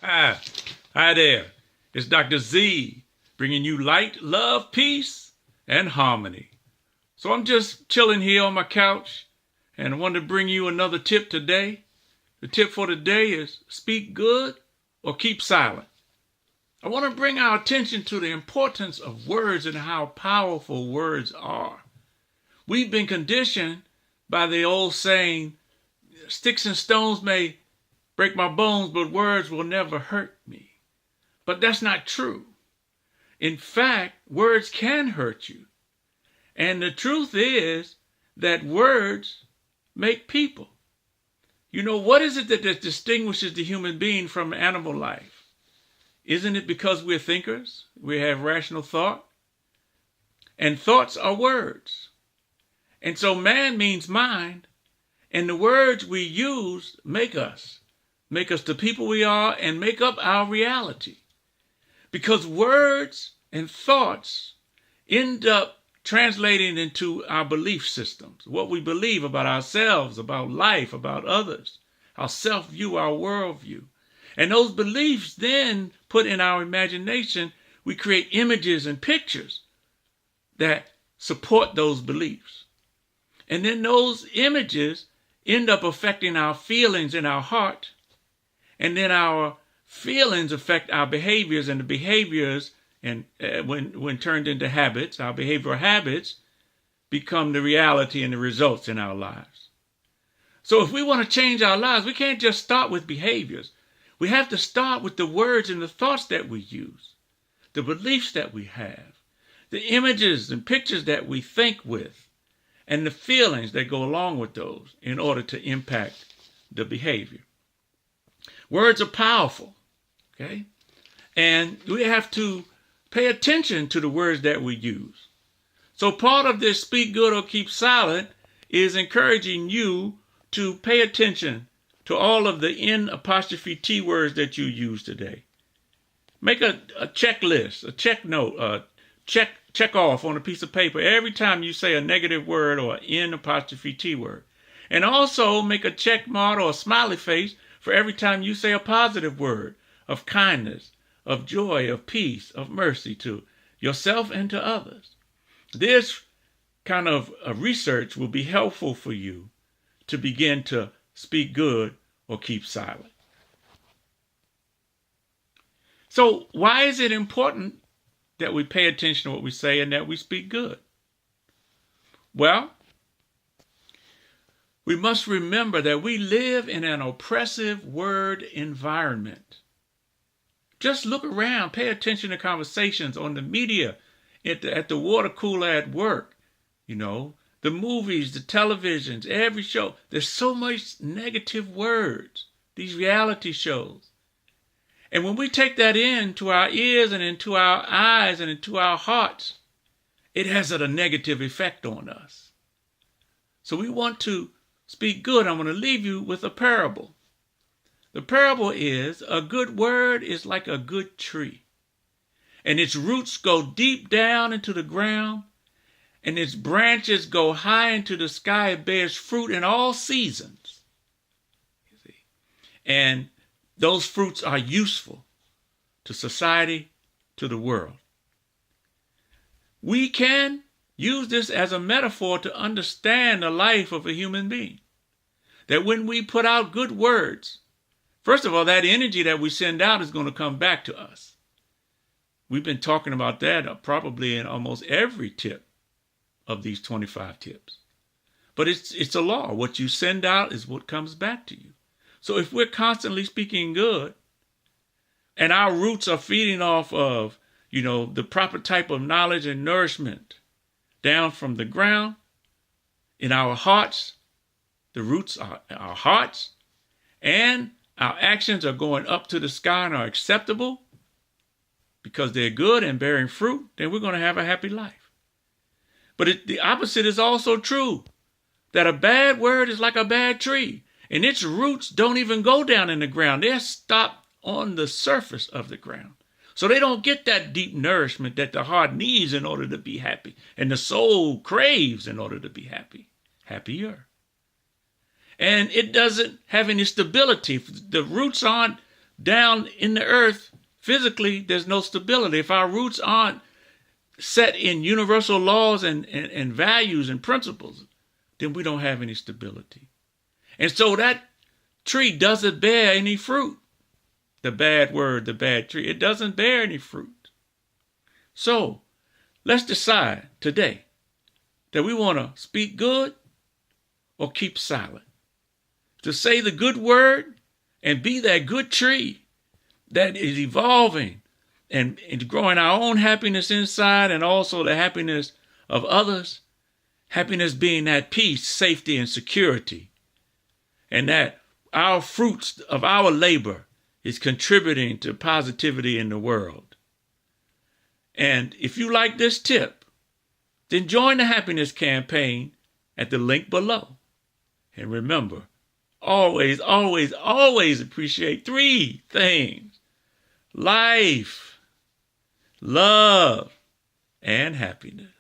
Hi, hi there. It's Dr. Z bringing you light, love, peace, and harmony. So I'm just chilling here on my couch and I wanted to bring you another tip today. The tip for today is speak good or keep silent. I want to bring our attention to the importance of words and how powerful words are. We've been conditioned by the old saying, sticks and stones may break my bones, but words will never hurt me. But that's not true. In fact, words can hurt you. And the truth is that words make people. You know, what is it that distinguishes the human being from animal life? Isn't it because we're thinkers? We have rational thought? And thoughts are words. And so man means mind, and the words we use make us the people we are, and make up our reality. Because words and thoughts end up translating into our belief systems, what we believe about ourselves, about life, about others, our self-view, our worldview. And those beliefs then put in our imagination, we create images and pictures that support those beliefs. And then those images end up affecting our feelings in our heart. And then our feelings affect our behaviors, and the behaviors, and when turned into habits, our behavioral habits become the reality and the results in our lives. So if we want to change our lives, we can't just start with behaviors. We have to start with the words and the thoughts that we use, the beliefs that we have, the images and pictures that we think with, and the feelings that go along with those in order to impact the behavior. Words are powerful, okay? And we have to pay attention to the words that we use. So part of this speak good or keep silent is encouraging you to pay attention to all of the N''T words that you use today. Make a checklist, a check note, check off on a piece of paper every time you say a negative word or an N''T word. And also make a check mark or a smiley face for every time you say a positive word of kindness, of joy, of peace, of mercy to yourself and to others. This kind of research will be helpful for you to begin to speak good or keep silent. So why is it important that we pay attention to what we say and that we speak good? Well, we must remember that we live in an oppressive word environment. Just look around, pay attention to conversations on the media, at the water cooler at work, the movies, the televisions, every show. There's so much negative words, these reality shows. And when we take that into our ears and into our eyes and into our hearts, it has a negative effect on us. So we want to speak good. I'm going to leave you with a parable. The parable is a good word is like a good tree, and its roots go deep down into the ground, and its branches go high into the sky. It bears fruit in all seasons. You see? And those fruits are useful to society, to the world. We can use this as a metaphor to understand the life of a human being. That when we put out good words, first of all, that energy that we send out is going to come back to us. We've been talking about that probably in almost every tip of these 25 tips. But it's a law. What you send out is what comes back to you. So if we're constantly speaking good, and our roots are feeding off of, the proper type of knowledge and nourishment down from the ground, in our hearts, the roots are our hearts, and our actions are going up to the sky and are acceptable because they're good and bearing fruit, then we're going to have a happy life. But the opposite is also true, that a bad word is like a bad tree, and its roots don't even go down in the ground. They're stopped on the surface of the ground. So they don't get that deep nourishment that the heart needs in order to be happy, and the soul craves in order to be happier. And it doesn't have any stability. The roots aren't down in the earth, physically, there's no stability. If our roots aren't set in universal laws and values and principles, then we don't have any stability. And so that tree doesn't bear any fruit. The bad word, the bad tree, it doesn't bear any fruit. So let's decide today that we want to speak good or keep silent. To say the good word and be that good tree that is evolving and growing our own happiness inside and also the happiness of others. Happiness being that peace, safety, and security. And that our fruits of our labor is contributing to positivity in the world. And if you like this tip, then join the happiness campaign at the link below. And remember, always, always, always appreciate 3 things: life, love, and happiness.